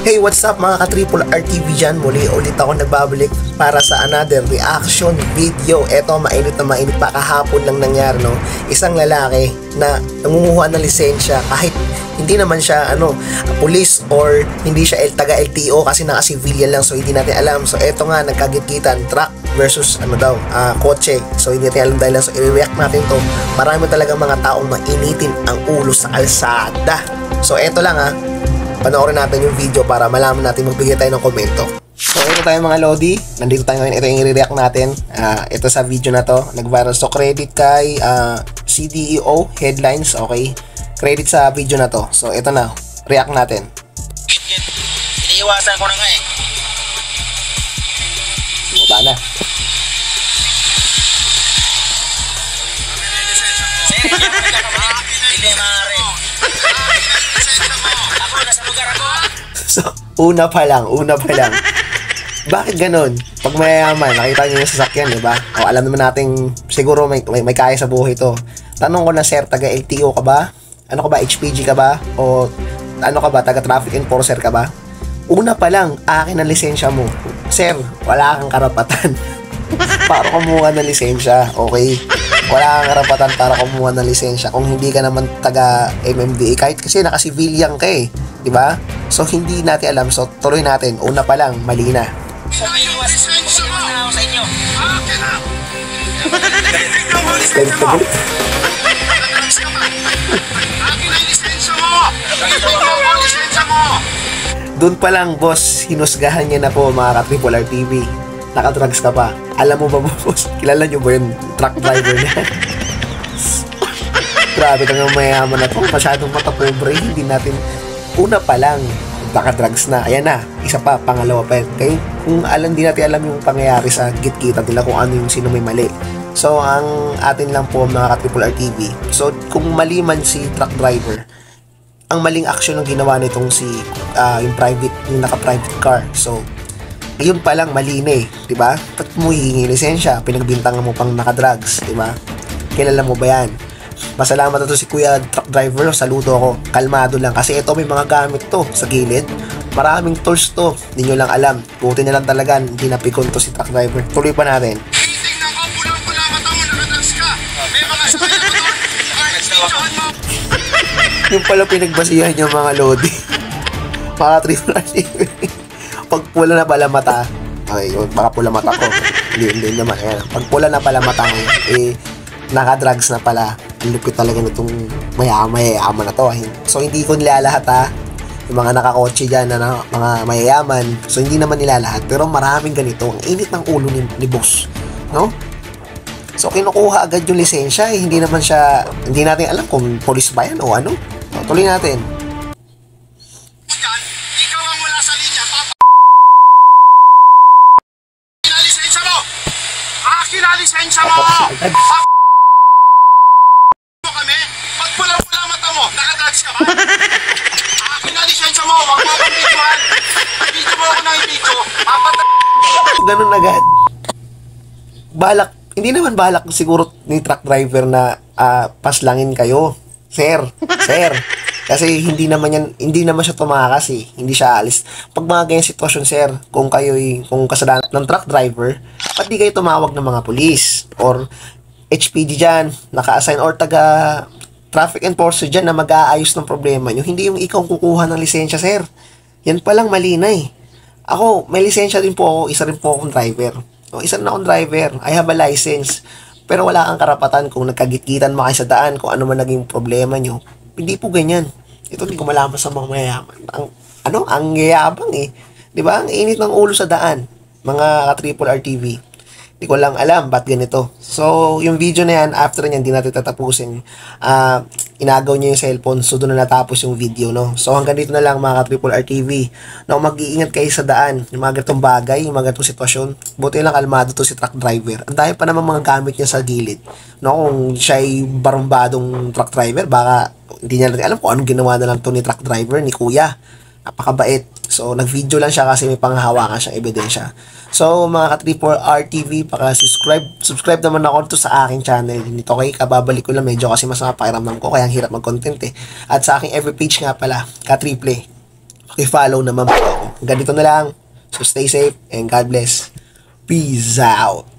Hey, what's up mga ka-Triple R TV dyan? Muli ulit ako nagbabalik para sa another reaction video. Eto, mainit na mainit pa, kahapon lang nangyari, no? Isang lalaki na nangunguha ng lisensya kahit hindi naman siya police or hindi siya taga LTO kasi naka-civilian lang, so hindi natin alam. So eto nga, nagkagitgitan, truck versus kotse. So hindi natin alam dahil lang, so i-react natin to. Marami talaga mga taong mainitin ang ulo sa kalsada. So eto lang panoorin natin yung video para malaman natin, magbigay tayo ng komento. So ito tayo mga Lodi, nandito tayo ngayon, ito yung i-react natin. Ito sa video na to, nag-viral. So credit kay CDEO Headlines, okay? Credit sa video na to. So ito na, react natin. Iniiwasan ko na nga eh. Bumaba na. Hindi maaari. Ako, nasa lugar ako. So, una pa lang. Bakit ganun? Pag mayayaman, nakita niyo yung sasakyan, di ba? O, alam naman natin, siguro may kaya sa buhay to. Tanong ko na, sir, taga LTO ka ba? Ano ka ba, HPG ka ba? O ano ka ba, taga traffic enforcer ka ba? Una pa lang, akin ang lisensya mo. Sir, wala kang karapatan para kumuha ng lisensya, okay? Wala kang karapatan para kumuha ng lisensya kung hindi ka naman taga MMDA, kahit kasi naka-civilian ka eh, di ba? So hindi natin alam, so tuloy natin. Una pa lang, mali na. So, iniiwasan na ako sa inyo. Doon pa lang, boss, hinusgahan niya na po mga ka-Triple R TV. Nakadrugs ka pa. Alam mo ba, boss? Kilala niyo ba yung truck driver niya? Grabe kang mayaman na to. Masyadong matapobre. Hindi natin, una pa lang, nakadrugs na. Ayan na. Isa pa, pangalawa pa. Okay? Kung di natin alam yung pangyayari sa git-kita nila kung ano yung sino may mali. So, ang atin lang po mga ka-Triple R TV. So, kung mali man si truck driver, ang maling action ng ginawa nitong yung naka-private car. So, yun pa lang mali na eh, di ba? Ba't mo hihingi lisensya? Pinagbintangan mo pang naka-drugs, di ba? Kilala mo ba yan? Masalamat na to si Kuya Truck Driver, saludo ako. Kalmado lang kasi ito may mga gamit to sa gilid. Maraming tools to, hindi nyo lang alam. Buti na lang talaga, hindi napikon to si Truck Driver. Tuloy pa natin. Tingnan ko, pulang-pula mata mo, nakadrugs ka. May mga sakay ako doon. Videohan mo. Yung pala pinagbasihan yung mga Lodi. Mga Triple R TV. Pag pula na pala mata, okay, baka pula mata ko. Hindi naman. Ayan. Pag pula na pala mata ko, naka-drugs na pala. Ang lupit talaga nitong mayaman na to. So, hindi ko nilalahat yung mga nakakotse dyan na mga mayayaman. So, hindi naman nilalahat. Pero maraming ganito. Ang init ng ulo ni boss. No? So, kinukuha agad yung lisensya. Hindi natin alam kung police ba yan o ano. So, tuloy natin. Ikaw ang wala sa linya, lisensya mo! Akin na lisensya mo! Mo kami? Pag pula-pula mata mo, nakadrugs ka ba? Akin na lisensya mo, wag mo akong videohan. Video mo ako ng video, Ganun agad. Hindi naman balak siguro ni truck driver na paslangin kayo. Sir. Kasi hindi naman siya tumakas eh. Hindi siya alis. Pag mga ganyan sitwasyon, sir, kung kasalanan ng truck driver, ba't di kayo tumawag ng mga police or HPD dyan, naka-assign or taga traffic enforcer dyan na mag-aayos ng problema nyo. Hindi yung ikaw kukuha ng lisensya, sir. Yan palang mali na eh. Ako, may lisensya din po ako, isa rin po akong driver. Isa na akong driver. I have a license. Pero wala kang karapatan kung nagkagitgitan mo kayo sa daan, kung ano man naging problema nyo. Hindi po ganyan. Ito hindi ko malaman sa mga mayayaman. Ang yayabang eh. Di ba? Ang init ng ulo sa daan. Mga ka-Triple R TV. Hindi ko lang alam ba't ganito. So, yung video na yan, after nyan, hindi natin tatapusin. Inagaw nyo yung cellphone, so doon na natapos yung video, no? So, hanggang dito na lang mga ka-Triple R TV. No, mag-iingat kayo sa daan. Yung mga ganitong bagay, yung mga ganitong sitwasyon. Buti lang kalmado to si truck driver. Ang dami pa naman mga gamit niya sa gilid. No, kung siya'y barumbadong truck driver, baka hindi niya natin alam kung anong ginawa na lang to ni truck driver, ni Kuya. Napakabait. So, nag-video lang siya kasi may panghahawakan siyang ebidensya. So, mga ka-Triple R TV, subscribe naman ako to sa aking channel. Nito kay kababalik ko lang, medyo kasi mas mapakiramdam ko, kaya ang hirap mag-content eh. At sa aking every page nga pala, ka-Triple. follow naman po ako. Ganito na lang. So stay safe and God bless. Peace out.